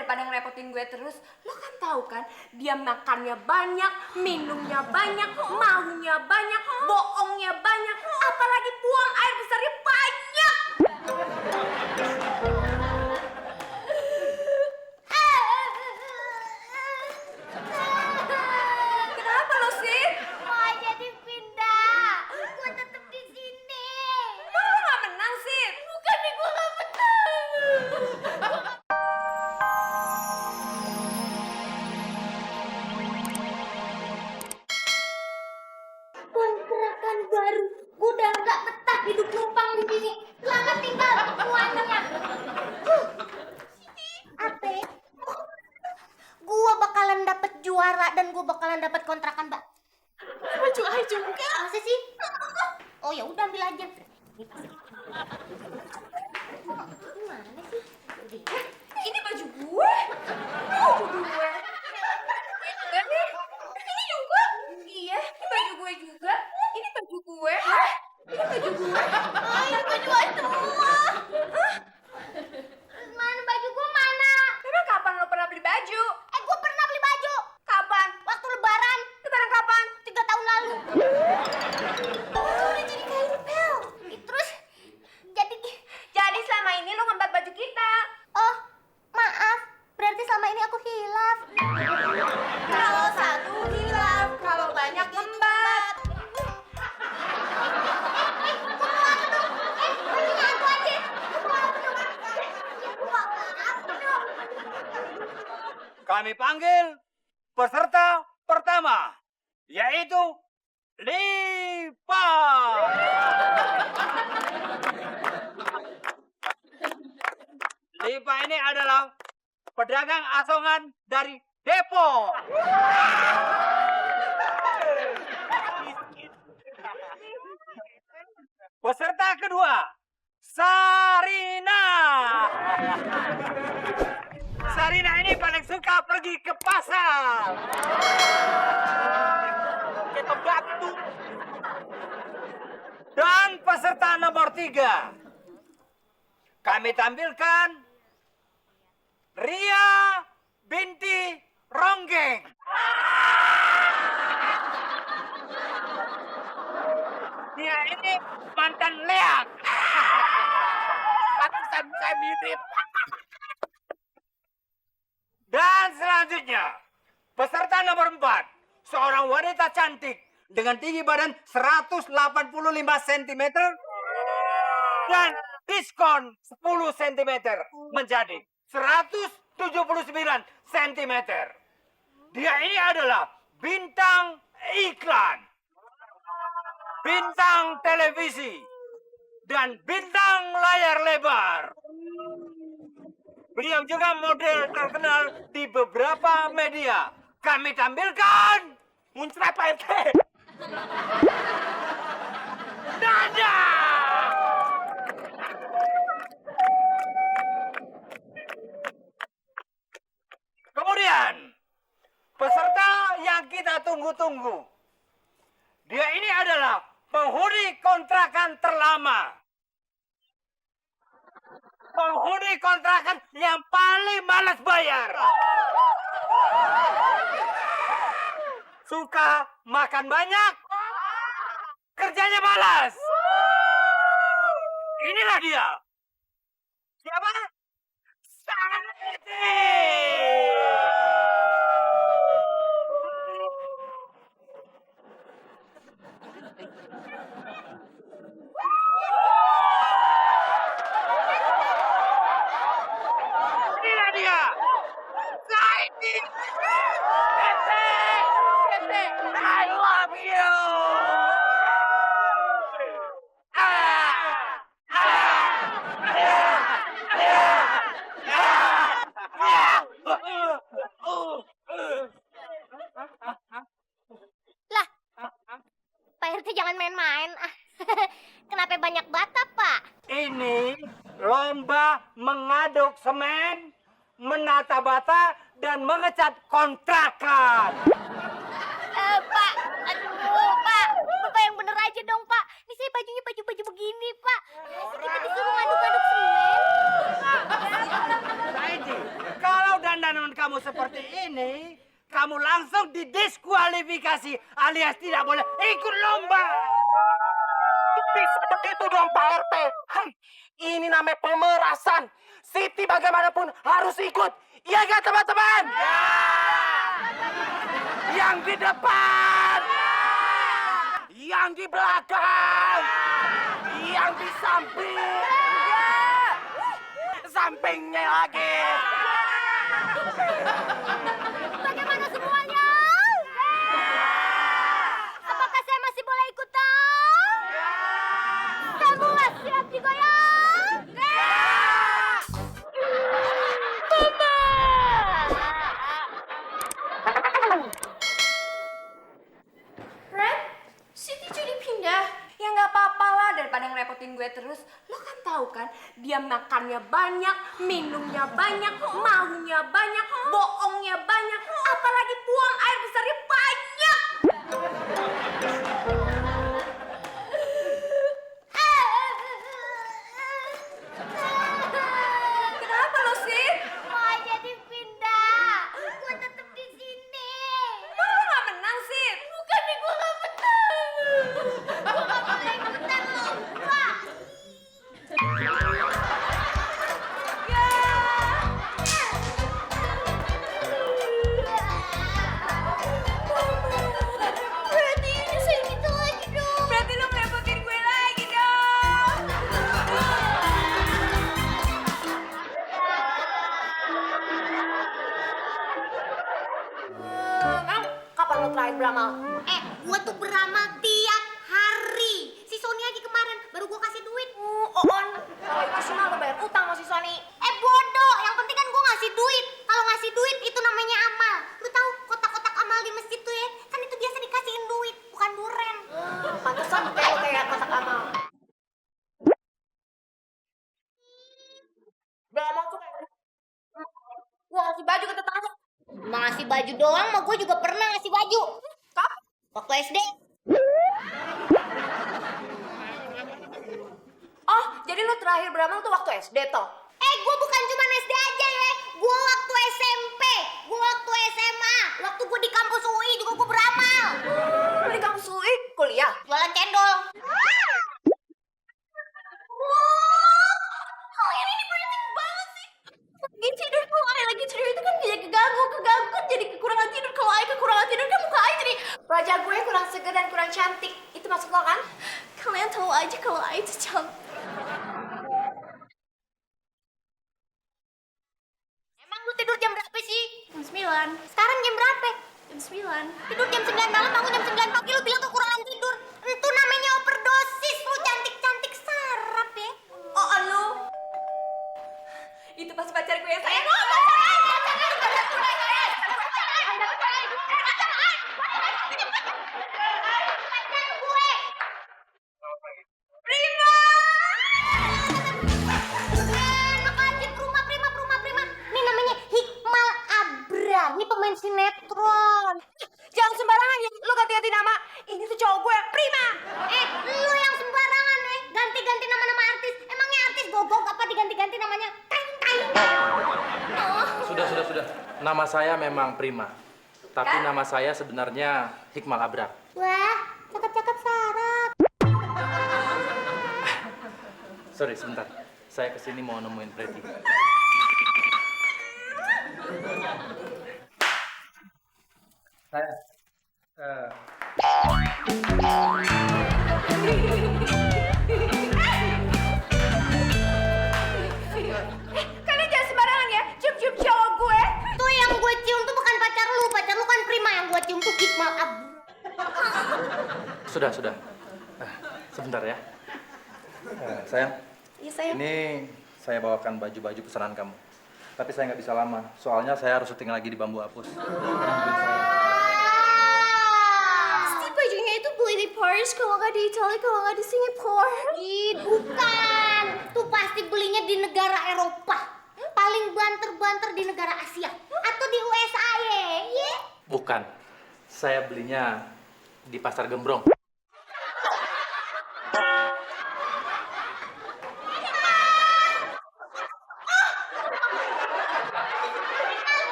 daripada ngerepotin gue terus. Lo kan tahu kan, dia makannya banyak, minumnya banyak, maunya banyak, bohongnya banyak, apalagi buang air besarnya banyak. Kenapa lo sih? Mau jadi pindah. Gue tetap di sini. Emang lo gak menang sih? Bukannya gue gak menang. Kontrakan baru. Gue udah gak betah hidup numpang di sini. Selamat tinggal semuanya. Apa? Gue bakalan dapet juara dan gue bakalan dapet kontrakan mbak. Baju ay juga. Masa sih? Oh ya udah ambil aja. Gimana sih? Ini baju gue. Ini baju gue. Ini nih. Ini juga. Iya, ini baju gue juga. Ini baju gue. Hah? Ini baju gue. Ini baju aja semua. Mana baju gue mana? Memang kapan lo pernah beli baju? Gue pernah beli baju. Kapan? Waktu lebaran. Lebaran kapan? 3 tahun lalu. Udah jadi kayak rupel. Terus jadi Jadi selama ini lo ngembat baju kita. oh maaf berarti selama ini aku hilaf. Kalau satu hilaf, kalau banyak ngembat. Bajunya aku aja. Kami panggil peserta pertama, yaitu Lipa. Lipa ini adalah pedagang asongan dari Depok. Peserta kedua, Sarina. Sarina ini paling suka pergi ke pasar. Ke batu. Dan peserta nomor 3, kami tampilkan Ria binti Ronggeng. Dia ini mantan leak. Pantesan saya mirip. Dan selanjutnya, peserta nomor 4, seorang wanita cantik dengan tinggi badan 185 cm dan diskon 10 cm menjadi 179 cm. Dia ini adalah bintang iklan, bintang televisi, dan bintang layar lebar. Beliau juga model terkenal di beberapa media. Kami tampilkan Muncrat Pak RT. Dadah! Kemudian, peserta yang kita tunggu-tunggu. Dia ini adalah penghuni kontrakan terlama. Penghuni kontrakan yang paling malas bayar. Suka makan banyak, kerjanya malas. Inilah dia. Siapa? Santi. Inilah dia. Santi. I love you. Lah, Pak RT jangan main-main. Kenapa banyak bata, Pak? Ini lomba mengaduk semen, menata bata, dan mengecat kontrakan. Pak, aduh, Pak. Bapak yang bener aja dong, Pak. Ini saya bajunya baju-baju begini, Pak. Masa kita disuruh ngaduk-ngaduk semen? Saidi, kalau dan kamu seperti ini, kamu langsung didiskualifikasi alias tidak boleh ikut lomba. Bisa begitu dong Pak RT. Ini namanya pemerasan. Siti bagaimanapun harus ikut. Iya nggak teman-teman? Ya! Yang di depan, Yang di belakang. Yang di samping. Sampingnya lagi. Bagaimana semuanya? Apakah saya masih boleh ikutan? Semua siap digoyang? Ren, Siti jadi pindah. Ya nggak apa-apa lah daripada ngerepotin gue terus. Lo kan tahu kan, dia makannya banyak, minumnya banyak, maunya banyak, bohongnya banyak, apalagi buang air besarnya banyak. Kenapa lo sih? Mau jadi pindah. Gue tetap di sini. Lo nggak menang sih? Bukan nih, gue gak menang. Gue gak boleh ikutan lomba. Berarti nyusahin kita lagi dong. Berarti lo ngerepotin gue lagi dong. Emang kapan lo terakhir beramal? Gue tuh beramal tiap hari. Si Sony aja kemarin baru gue kasih duit. On, kalau itu sih mah lo bayar utang sama si Sony. Bodoh, yang penting kan gue ngasih duit. Kalau ngasih duit itu namanya amal. Lu tahu kotak-kotak amal di masjid tuh ya? Kan itu biasa dikasihin duit, bukan duren. Pantesan muka lo kayak kotak amal. Beramal tuh kayak gua ngasih baju ke tetangga. Emang ngasih baju doang, mah gue juga pernah ngasih baju. Kak? Waktu SD. Oh, jadi lo terakhir beramal tuh waktu SD toh? Gue bukan cuma SD aja ya. Gue waktu SMP, gue waktu SMA, waktu gue di kampus UI juga gue beramal. Lo di kampus UI kuliah? Jualan cendol. Kalian ini berisik banget sih. Lagi tidur tuh, lagi tidur itu kan jadi keganggu kan jadi kekurangan tidur. Kalau Ai kekurangan tidur kan muka Ai jadi wajah gue kurang segar dan kurang cantik. Itu maksud lo kan? Kalian tahu aja kalau Ai itu cantik. Emang lu tidur jam berapa sih? Jam 9. Sekarang jam berapa? Jam 9. Tidur jam 9 malam, bangun jam 9 pagi, lu bilang kekurangan tidur. Itu namanya overdosis, lu cantik-cantik sarap ya. Oh, lu. Itu pas pacar gue yang sayang. Enak aja, Prima. Ini namanya Hikmal Abra. Ini pemain sinetron. Jangan sembarangan ya, lu ganti-ganti nama. Ini tuh cowok gue, Prima. Lu yang sembarangan ganti-ganti nama-nama artis. Emangnya artis gogok apa diganti-ganti namanya? Kain. Sudah. Nama saya memang Prima. Tapi nama saya sebenarnya Hikmal Abrar. Wah, cakep-cakep sarap. Sorry, sebentar. Saya kesini mau nemuin Pretty. Saya, Kalian jangan sembarangan ya, cium-cium cowok gue. Tuh yang gue cium tuh bukan pacar lu kan Prima. Yang gue cium tuh Hikmal Abra. sudah. Sebentar ya. Sayang, Iya sayang. ini saya bawakan baju-baju pesanan kamu. Tapi saya nggak bisa lama, soalnya saya harus syuting lagi di Bambu Apus. Si bajunya itu beli di Paris, kalau nggak di Italia, kalau nggak di Singapura. Ih, bukan. Tuh pasti belinya di negara Eropa. Paling banter-banter di negara Asia. Atau di USA ya. Bukan, saya belinya di Pasar Gembrong.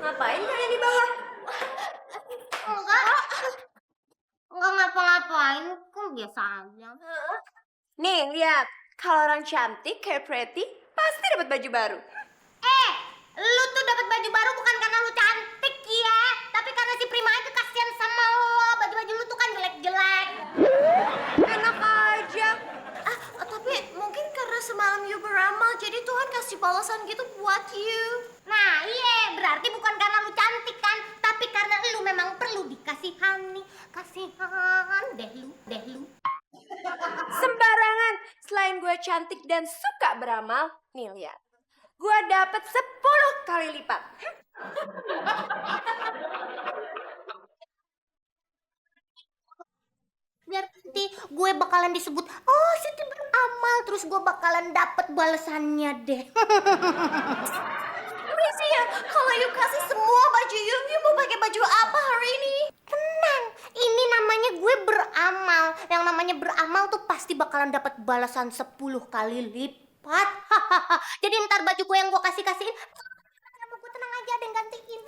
Ngapain kalian di bawah? Enggak. Enggak ngapa-ngapain, kok biasa aja. Nih, lihat. Kalau orang cantik kayak Pretty, pasti dapat baju baru. Lu tuh dapat baju baru bukan karena lu cantik ya, tapi karena si Prima itu kasihan sama lo. Baju-baju lu tuh kan jelek-jelek. Enak aja. Tapi mungkin karena semalam you beramal, jadi Tuhan kasih balasan gitu buat you. Nah, iya, berarti bukan karena lu cantik kan, tapi karena lu memang perlu dikasihani. Kasihan deh lu. Sembarangan. Selain gue cantik dan suka beramal, nih lihat. Gue dapet 10 kali lipat. Berarti gue bakalan disebut, oh Siti beramal, terus gue bakalan dapet balasannya deh. Crazy ya, kalau you kasih semua baju you mau pakai baju apa hari ini? Tenang, ini namanya gue beramal. Yang namanya beramal tuh pasti bakalan dapat balasan 10 kali lipat. Jadi ntar baju gue yang gue kasihin, sama gue tenang aja, ada yang gantiin.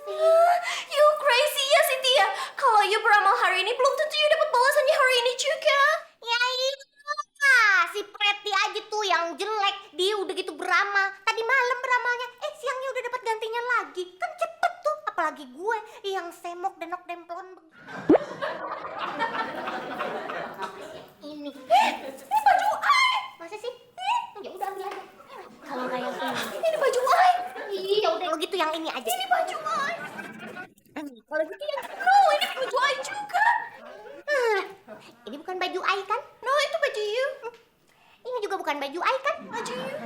You crazy ya Cynthia. Kalau you beramal hari ini belum tentu you dapat balasannya hari ini juga. Ya iya, si Pretty aja tuh yang jelek, dia udah gitu beramal. Tadi malam beramalnya, siangnya udah dapat gantinya lagi. Kan cepet tuh, apalagi gue yang semok denok demplon. Ini Baju I. masa sih? Ya udah ambil aja. Kalau nggak yang ini. Ini baju I. Iya udah kalau gitu yang ini aja. Ini baju I. Kalau gitu yang No, ini baju I juga. ini bukan baju Ai kan? No, itu baju you. Ini juga bukan baju Ai kan? Baju you.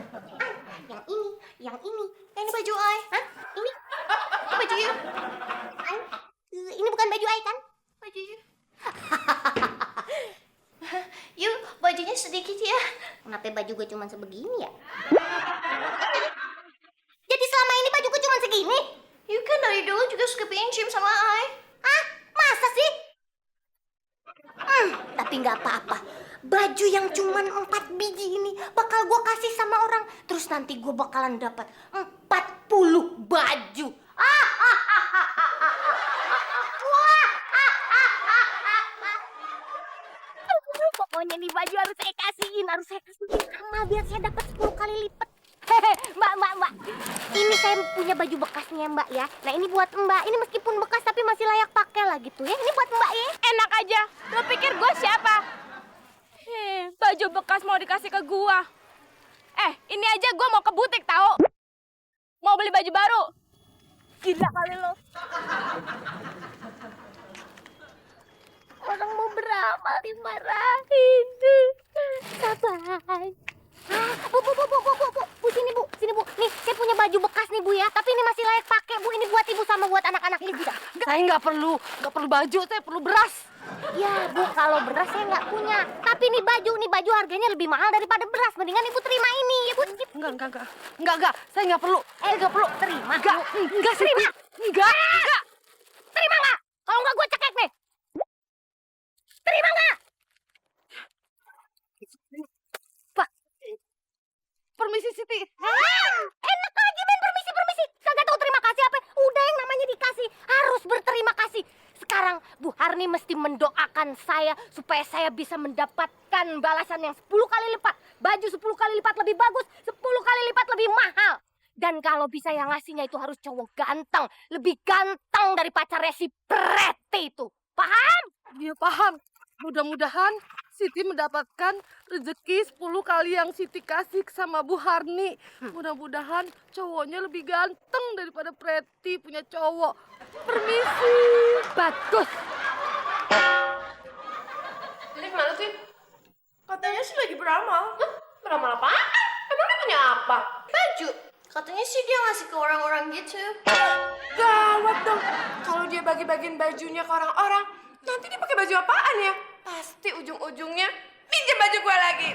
Yang ini. Ini baju I. Hah? Ini Itu baju you. Ai. Ini bukan baju Ai kan? Baju you. You bajunya sedikit ya. Kenapa baju gue cuma sebegini ya? Jadi selama ini baju gue cuma segini? You kan dari dulu juga suka pinjam sama I. Masa sih? Tapi nggak apa-apa. Baju yang cuman 4 biji ini bakal gue kasih sama orang. Terus nanti gue bakalan dapat 40 baju. Pokoknya nih baju harus saya kasihin sama biar saya dapat 10 kali lipat. Mbak. Ini saya punya baju bekasnya Mbak ya. Nah ini buat Mbak. Ini meskipun bekas tapi masih layak pakai lah gitu ya. Ini buat Mbak ya. Enak aja. Lo pikir gue siapa? Baju bekas mau dikasih ke gua. Ini aja gua mau ke butik tahu. Mau beli baju baru. Gila kali lo. Orang mau beramal dimarahin. Sabar. Bu, sini bu. Nih, saya punya baju bekas nih bu ya. Tapi ini masih layak pakai bu. Ini buat ibu sama buat anak-anak ini bu. Saya nggak perlu baju, saya perlu beras. Ya bu, kalau beras saya nggak punya. Tapi nih baju harganya lebih mahal daripada beras. Mendingan ibu terima ini ya bu. Enggak. Saya nggak perlu. Nggak perlu terima. Enggak sih. Terima. Enggak. Terima nggak? Kalau nggak gue cekek nih. Terima nggak? Permisi Siti. Enak aja main permisi. Kagak tahu terima kasih apa. Udah yang namanya dikasih harus berterima kasih. Sekarang Bu Harni mesti mendoakan saya supaya saya bisa mendapatkan balasan yang 10 kali lipat. Baju 10 kali lipat lebih bagus, 10 kali lipat lebih mahal. Dan kalau bisa yang ngasihnya itu harus cowok ganteng, lebih ganteng dari pacarnya si Pretty itu. Paham? Iya paham. Mudah-mudahan Siti mendapatkan rezeki 10 kali yang Siti kasih sama Bu Harni. Mudah-mudahan cowoknya lebih ganteng daripada Pretty punya cowok. Permisi. Bagus. Jadi gimana sih? Katanya sih lagi beramal. Beramal apaan? Emang dia punya apa? Baju. Katanya sih dia ngasih ke orang-orang gitu. Gawat dong. Kalau dia bagi-bagiin bajunya ke orang-orang, nanti dia pakai baju apaan ya? Pasti ujung-ujungnya pinjam baju gue lagi.